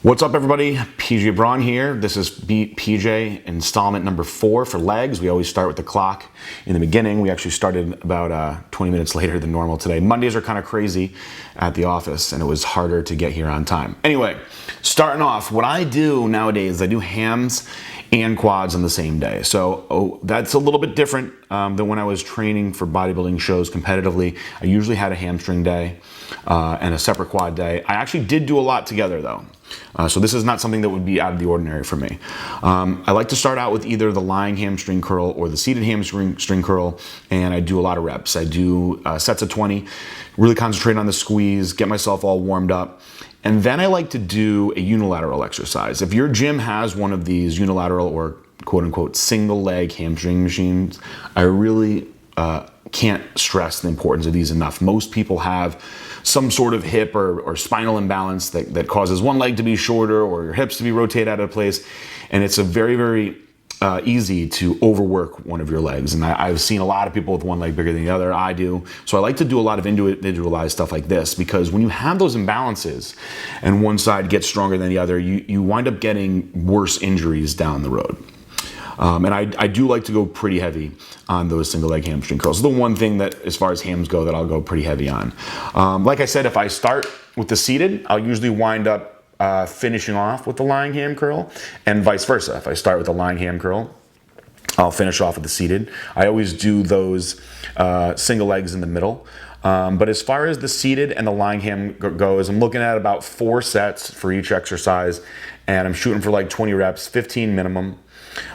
What's up, everybody? PJ Braun here. This is PJ installment number 4 for legs. We always start with the clock in the beginning. We actually started about 20 minutes later than normal today. Mondays are kind of crazy at the office, and it was harder to get here on time. Anyway, starting off, what I do nowadays, I do hams and quads on the same day. So that's a little bit different than when I was training for bodybuilding shows competitively. I usually had a hamstring day and a separate quad day. I actually did do a lot together though. So this is not something that would be out of the ordinary for me. I like to start out with either the lying hamstring curl or the seated hamstring curl, and I do a lot of reps. I do sets of 20, really concentrate on the squeeze, get myself all warmed up. And then I like to do a unilateral exercise. If your gym has one of these unilateral or quote unquote single leg hamstring machines, I really can't stress the importance of these enough. Most people have some sort of hip or spinal imbalance that causes one leg to be shorter or your hips to be rotated out of place. And it's a very easy to overwork one of your legs. And I've seen a lot of people with one leg bigger than the other. I do. So I like to do a lot of individualized stuff like this, because when you have those imbalances and one side gets stronger than the other, you wind up getting worse injuries down the road. And I do like to go pretty heavy on those single leg hamstring curls. The one thing that, as far as hams go, that I'll go pretty heavy on. Like I said, if I start with the seated, I'll usually wind up finishing off with the lying ham curl, and vice versa. If I start with the lying ham curl, I'll finish off with the seated. I always do those single legs in the middle. But as far as the seated and the lying ham goes, I'm looking at about 4 sets for each exercise, and I'm shooting for like 20 reps, 15 minimum.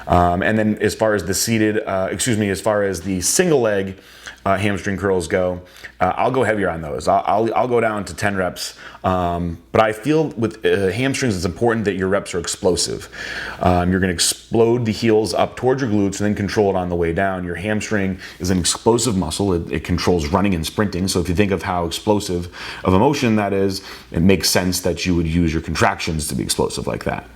And then as far as the seated, as far as the single leg hamstring curls go, I'll go heavier on those. I'll go down to 10 reps. But I feel with hamstrings, it's important that your reps are explosive. You're going to explode the heels up towards your glutes and then control it on the way down. Your hamstring is an explosive muscle. It controls running and sprinting. So if you think of how explosive of a motion that is, it makes sense that you would use your contractions to be explosive like that.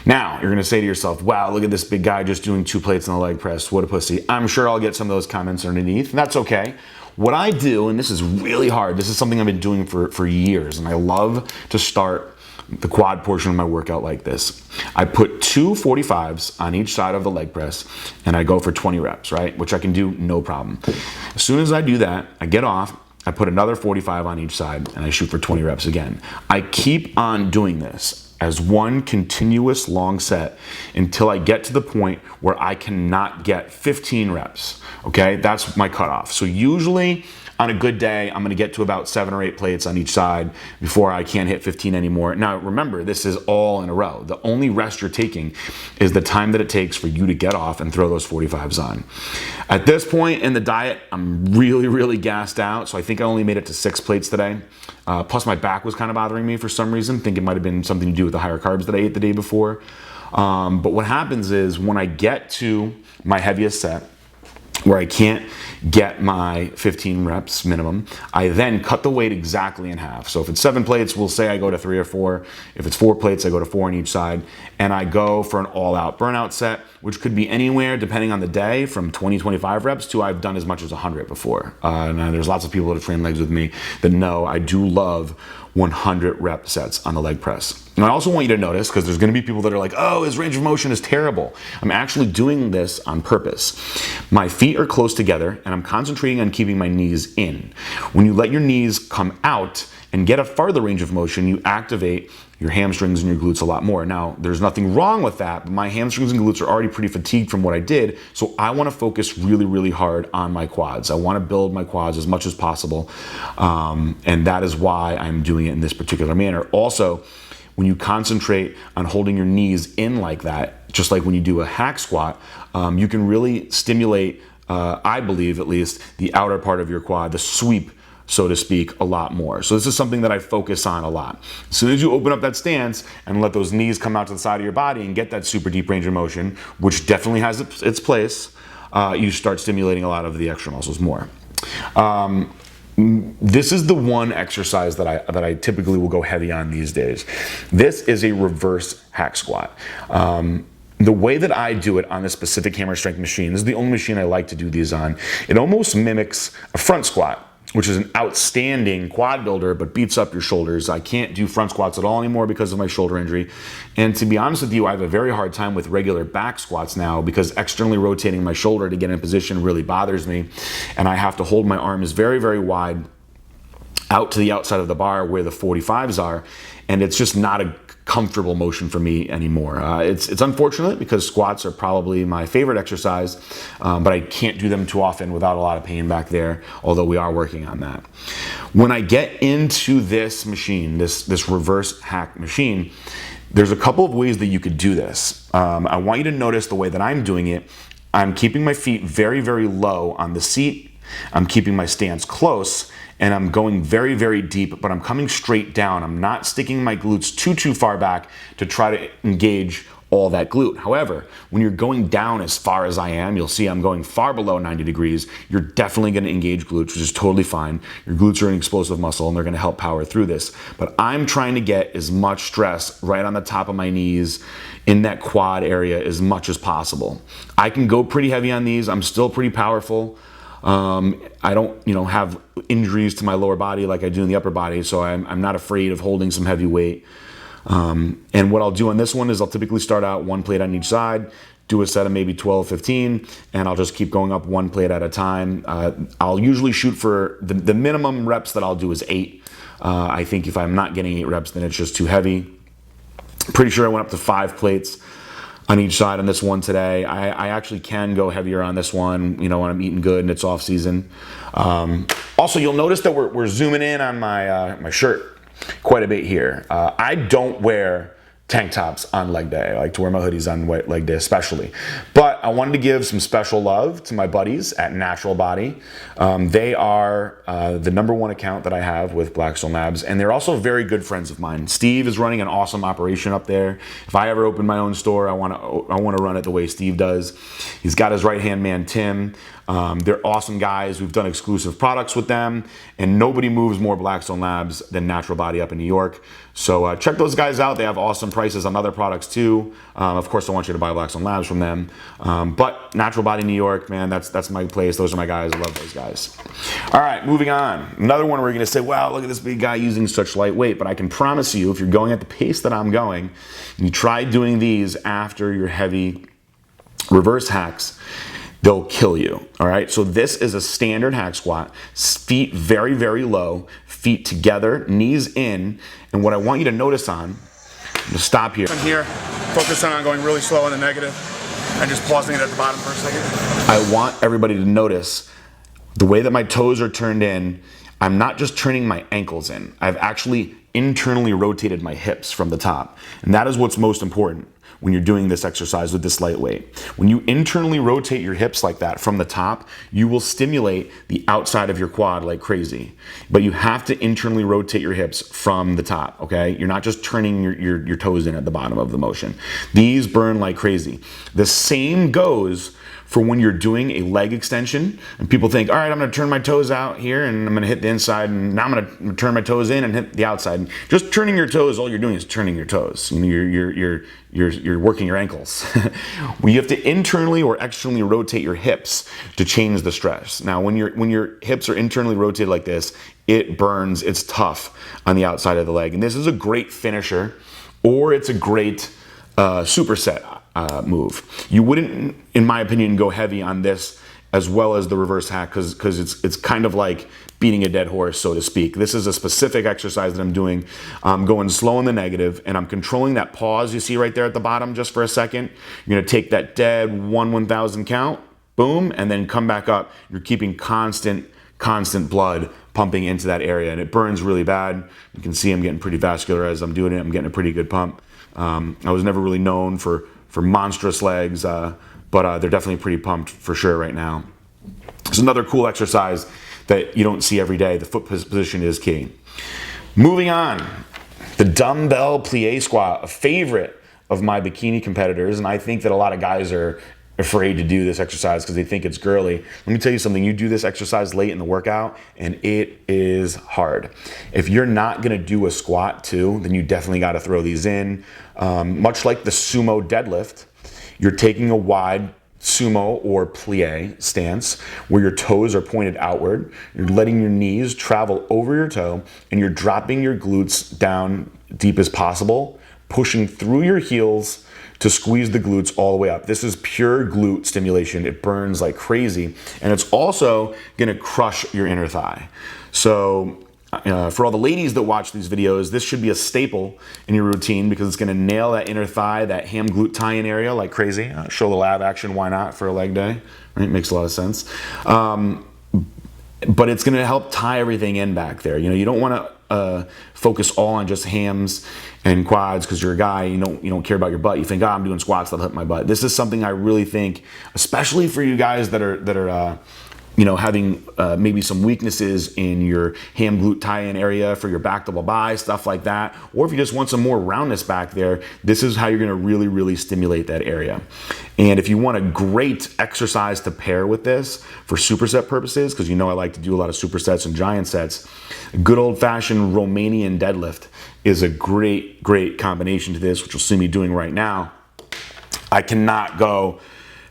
Now, you're going to say to yourself, wow, look at this big guy just doing 2 plates on the leg press. What a pussy. I'm sure I'll get some of those comments underneath, and that's okay. What I do, and this is really hard, this is something I've been doing for years, and I love to start the quad portion of my workout like this. I put 2 45s on each side of the leg press, and I go for 20 reps, right? Which I can do no problem. As soon as I do that, I get off, I put another 45 on each side, and I shoot for 20 reps again. I keep on doing this as one continuous long set until I get to the point where I cannot get 15 reps, okay? That's my cutoff. So usually on a good day, I'm gonna get to about 7 or 8 plates on each side before I can't hit 15 anymore. Now remember, this is all in a row. The only rest you're taking is the time that it takes for you to get off and throw those 45s on. At this point in the diet, I'm really gassed out, so I think I only made it to 6 plates today. Plus my back was kind of bothering me for some reason. I think it might have been something to do with the higher carbs that I ate the day before. But what happens is when I get to my heaviest set, where I can't get my 15 reps minimum, I then cut the weight exactly in half. So if it's 7 plates, we'll say I go to 3 or 4. If it's 4 plates, I go to 4 on each side. And I go for an all-out burnout set, which could be anywhere, depending on the day, from 20, 25 reps to I've done as much as 100 before. And there's lots of people that have trained legs with me that know I do love 100 rep sets on the leg press. And I also want you to notice, because there's going to be people that are like, oh, his range of motion is terrible. I'm actually doing this on purpose. My feet are close together and I'm concentrating on keeping my knees in. When you let your knees come out and get a farther range of motion, you activate your hamstrings and your glutes a lot more. Now, there's nothing wrong with that, but my hamstrings and glutes are already pretty fatigued from what I did, so I want to focus really hard on my quads. I want to build my quads as much as possible, and that is why I'm doing it in this particular manner. Also, when you concentrate on holding your knees in like that, just like when you do a hack squat, you can really stimulate, I believe at least, the outer part of your quad, the sweep, so to speak, a lot more. So this is something that I focus on a lot. As soon as you open up that stance and let those knees come out to the side of your body and get that super deep range of motion, which definitely has its place, you start stimulating a lot of the extra muscles more. This is the one exercise that I typically will go heavy on these days. This is a reverse hack squat. The way that I do it on this specific hammer strength machine, this is the only machine I like to do these on, it almost mimics a front squat. which is an outstanding quad builder, but beats up your shoulders. I can't do front squats at all anymore because of my shoulder injury. And to be honest with you, I have a very hard time with regular back squats now because externally rotating my shoulder to get in position really bothers me. And I have to hold my arms very, very wide out to the outside of the bar where the 45s are. And it's just not a comfortable motion for me anymore. It's unfortunate because squats are probably my favorite exercise, but I can't do them too often without a lot of pain back there, although we are working on that. When I get into this machine, this reverse hack machine, there's a couple of ways that you could do this. I want you to notice the way that I'm doing it. I'm keeping my feet very, very low on the seat. I'm keeping my stance close, and I'm going very, very deep, but I'm coming straight down. I'm not sticking my glutes too far back to try to engage all that glute. However, when you're going down as far as I am, you'll see I'm going far below 90 degrees. You're definitely gonna engage glutes, which is totally fine. Your glutes are an explosive muscle and they're gonna help power through this. But I'm trying to get as much stress right on the top of my knees in that quad area as much as possible. I can go pretty heavy on these. I'm still pretty powerful. I don't, have injuries to my lower body like I do in the upper body, so I'm not afraid of holding some heavy weight. And what I'll do on this one is I'll typically start out one plate on each side, do a set of maybe 12, 15, and I'll just keep going up one plate at a time. I'll usually shoot for the minimum reps that I'll do is 8. I think if I'm not getting 8 reps, then it's just too heavy. Pretty sure I went up to 5 plates on each side on this one today. I actually can go heavier on this one, when I'm eating good and it's off season. Also, you'll notice that we're zooming in on my shirt quite a bit here. I don't wear tank tops on leg day. I like to wear my hoodies on leg day especially. But I wanted to give some special love to my buddies at Natural Body. They are the #1 account that I have with Blackstone Labs, and they're also very good friends of mine. Steve is running an awesome operation up there. If I ever open my own store, I want to run it the way Steve does. He's got his right-hand man, Tim. They're awesome guys. We've done exclusive products with them, and nobody moves more Blackstone Labs than Natural Body up in New York. So check those guys out. They have awesome prices on other products too. Of course, I want you to buy Blackstone Labs from them. But Natural Body New York, man, that's my place. Those are my guys. I love those guys. All right, moving on. Another one where you're going to say, wow, look at this big guy using such light weight. But I can promise you, if you're going at the pace that I'm going, and you try doing these after your heavy reverse hacks, they'll kill you, all right? So this is a standard hack squat, feet very, very low, feet together, knees in, and what I want you to notice I'm gonna stop here. I'm here, focusing on going really slow in the negative, and just pausing it at the bottom for a second. I want everybody to notice the way that my toes are turned in. I'm not just turning my ankles in, I've actually internally rotated my hips from the top, and that is what's most important when you're doing this exercise with this light weight. When you internally rotate your hips like that from the top, you will stimulate the outside of your quad like crazy. But you have to internally rotate your hips from the top, okay? You're not just turning your toes in at the bottom of the motion. These burn like crazy. The same goes for when you're doing a leg extension and people think, all right, I'm gonna turn my toes out here and I'm gonna hit the inside, and now I'm gonna turn my toes in and hit the outside. Just turning your toes, all you're doing is turning your toes. You're working your ankles. You have to internally or externally rotate your hips to change the stress. Now, when your hips are internally rotated like this, it burns, it's tough on the outside of the leg. And this is a great finisher, or it's a great superset move. You wouldn't, in my opinion, go heavy on this as well as the reverse hack because it's kind of like beating a dead horse, so to speak. This is a specific exercise that I'm doing. I'm going slow in the negative, and I'm controlling that pause you see right there at the bottom just for a second. You're gonna take that dead 1/1000 count, boom, and then come back up. You're keeping constant blood pumping into that area, and it burns really bad. You can see I'm getting pretty vascular as I'm doing it. I'm getting a pretty good pump. I was never really known for monstrous legs, but they're definitely pretty pumped for sure right now. It's another cool exercise that you don't see every day. The foot position is key. Moving on, the dumbbell plie squat, a favorite of my bikini competitors, and I think that a lot of guys are afraid to do this exercise because they think it's girly. Let me tell you something, you do this exercise late in the workout and it is hard. If you're not gonna do a squat too, then you definitely gotta throw these in. Much like the sumo deadlift, you're taking a wide sumo or plie stance where your toes are pointed outward. You're letting your knees travel over your toe and you're dropping your glutes down deep as possible, pushing through your heels to squeeze the glutes all the way up. This is pure glute stimulation. It burns like crazy. And it's also gonna crush your inner thigh. So for all the ladies that watch these videos, this should be a staple in your routine because it's gonna nail that inner thigh, that ham glute tie-in area like crazy. Show a little ab action, why not, for a leg day, right? Makes a lot of sense. But it's gonna help tie everything in back there. You know, you don't wanna focus all on just hams and quads because you're a guy, you don't care about your butt. You think, oh, I'm doing squats that'll hit my butt. This is something I really think, especially for you guys that are having maybe some weaknesses in your ham glute tie-in area for your back double bi, stuff like that. Or if you just want some more roundness back there, this is how you're gonna really, really stimulate that area. And if you want a great exercise to pair with this for superset purposes, because you know I like to do a lot of supersets and giant sets, good old-fashioned Romanian deadlift is a great, great combination to this, which you'll see me doing right now. I cannot go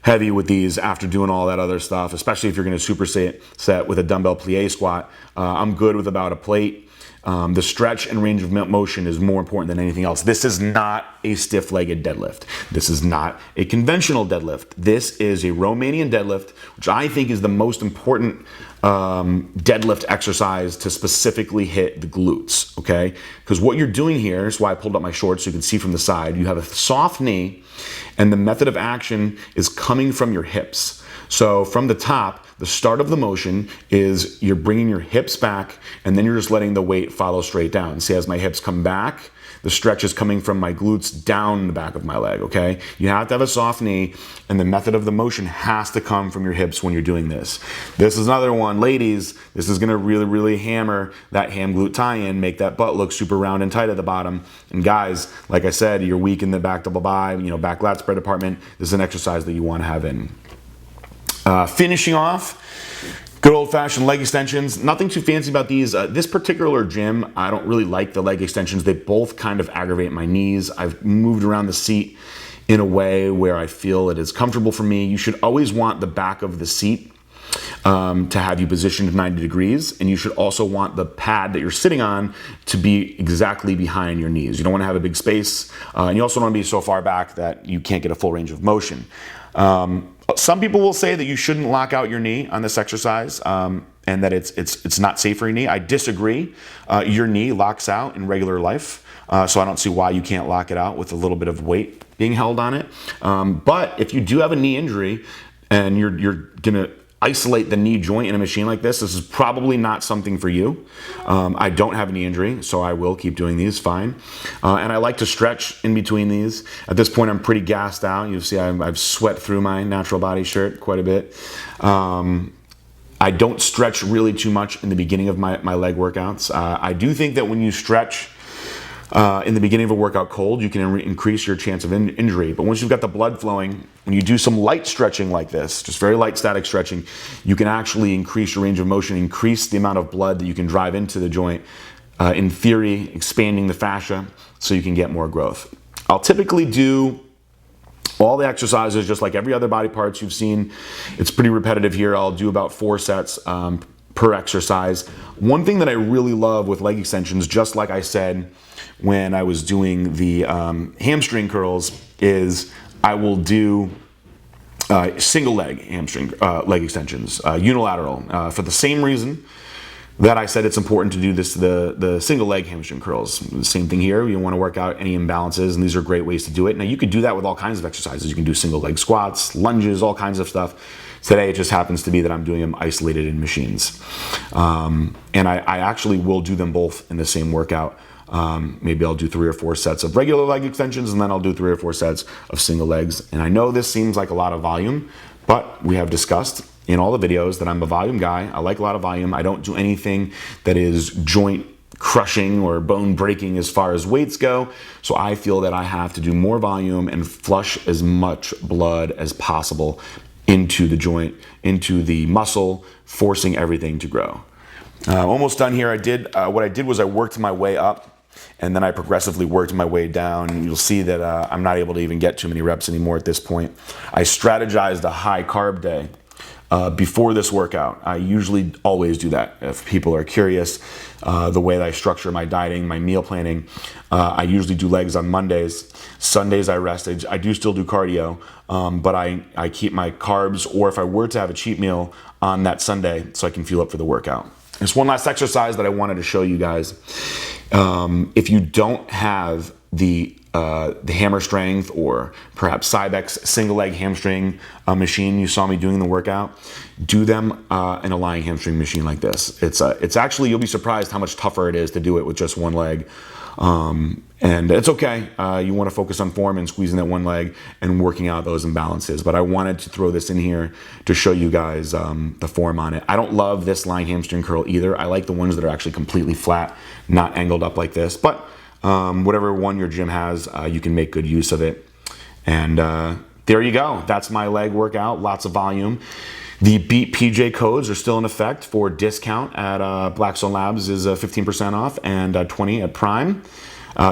heavy with these after doing all that other stuff, especially if you're going to superset with a dumbbell plie squat. I'm good with about a plate. The stretch and range of motion is more important than anything else. This is not a stiff-legged deadlift. This is not a conventional deadlift. This is a Romanian deadlift, which I think is the most important deadlift exercise to specifically hit the glutes, okay? Because what you're doing here is why I pulled up my shorts so you can see from the side. You have a soft knee, and the method of action is coming from your hips. So from the top, the start of the motion is you're bringing your hips back, and then you're just letting the weight follow straight down. See, as my hips come back, the stretch is coming from my glutes down the back of my leg, okay? You have to have a soft knee, and the method of the motion has to come from your hips when you're doing this. This is another one, ladies, this is gonna really, really hammer that ham glute tie-in, make that butt look super round and tight at the bottom. And guys, like I said, you're weak in the back double bi, back lat spread department, this is an exercise that you wanna have in. Finishing off, good old-fashioned leg extensions. Nothing too fancy about these. This particular gym, I don't really like the leg extensions. They both kind of aggravate my knees. I've moved around the seat in a way where I feel it is comfortable for me. You should always want the back of the seat to have you positioned 90 degrees, and you should also want the pad that you're sitting on to be exactly behind your knees. You don't want to have a big space, and you also don't want to be so far back that you can't get a full range of motion. Some people will say that you shouldn't lock out your knee on this exercise and that it's not safe for your knee. I disagree. Your knee locks out in regular life, so I don't see why you can't lock it out with a little bit of weight being held on it. But if you do have a knee injury and you're gonna isolate the knee joint in a machine like this is probably not something for you. I don't have a knee injury, so I will keep doing these fine. And I like to stretch in between these. At this point, I'm pretty gassed out. You see, I've sweat through my natural body shirt quite a bit. I don't stretch really too much in the beginning of my leg workouts. I do think that when you stretch in the beginning of a workout cold, you can increase your chance of injury. But once you've got the blood flowing, when you do some light stretching like this, just very light static stretching, you can actually increase your range of motion, increase the amount of blood that you can drive into the joint, in theory, expanding the fascia so you can get more growth. I'll typically do all the exercises just like every other body parts you've seen. It's pretty repetitive here. I'll do about 4 sets per exercise. One thing that I really love with leg extensions, just like I said when I was doing the hamstring curls, is I will do single leg hamstring leg extensions, unilateral, for the same reason that I said it's important to do this, the single leg hamstring curls. The same thing here. You want to work out any imbalances, and these are great ways to do it. Now you could do that with all kinds of exercises. You can do single leg squats, lunges, all kinds of stuff. Today it just happens to be that I'm doing them isolated in machines. And I actually will do them both in the same workout. Maybe I'll do 3 or 4 sets of regular leg extensions, and then I'll do 3 or 4 sets of single legs. And I know this seems like a lot of volume, but we have discussed in all the videos that I'm a volume guy. I like a lot of volume. I don't do anything that is joint crushing or bone breaking as far as weights go. So I feel that I have to do more volume and flush as much blood as possible into the joint, into the muscle, forcing everything to grow. Almost done here. What I did was I worked my way up and then I progressively worked my way down. And you'll see that I'm not able to even get too many reps anymore at this point. I strategized a high carb day before this workout. I usually always do that. If people are curious, the way that I structure my dieting, my meal planning, I usually do legs on Mondays. Sundays I rest. I do still do cardio, but I keep my carbs, or if I were to have a cheat meal, on that Sunday so I can fuel up for the workout. There's one last exercise that I wanted to show you guys. If you don't have the hammer strength, or perhaps Cybex single leg hamstring machine you saw me doing the workout, do them in a lying hamstring machine like this. It's actually, you'll be surprised how much tougher it is to do it with just one leg. And it's okay. You want to focus on form and squeezing that one leg and working out those imbalances. But I wanted to throw this in here to show you guys the form on it. I don't love this lying hamstring curl either. I like the ones that are actually completely flat, not angled up like this. But whatever one your gym has, you can make good use of it. And there you go. That's my leg workout. Lots of volume. The Beat PJ codes are still in effect for discount at Blackstone Labs is 15% off, and 20 at Prime.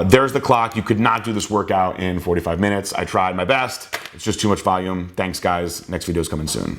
There's the clock. You could not do this workout in 45 minutes. I tried my best. It's just too much volume. Thanks, guys. Next video is coming soon.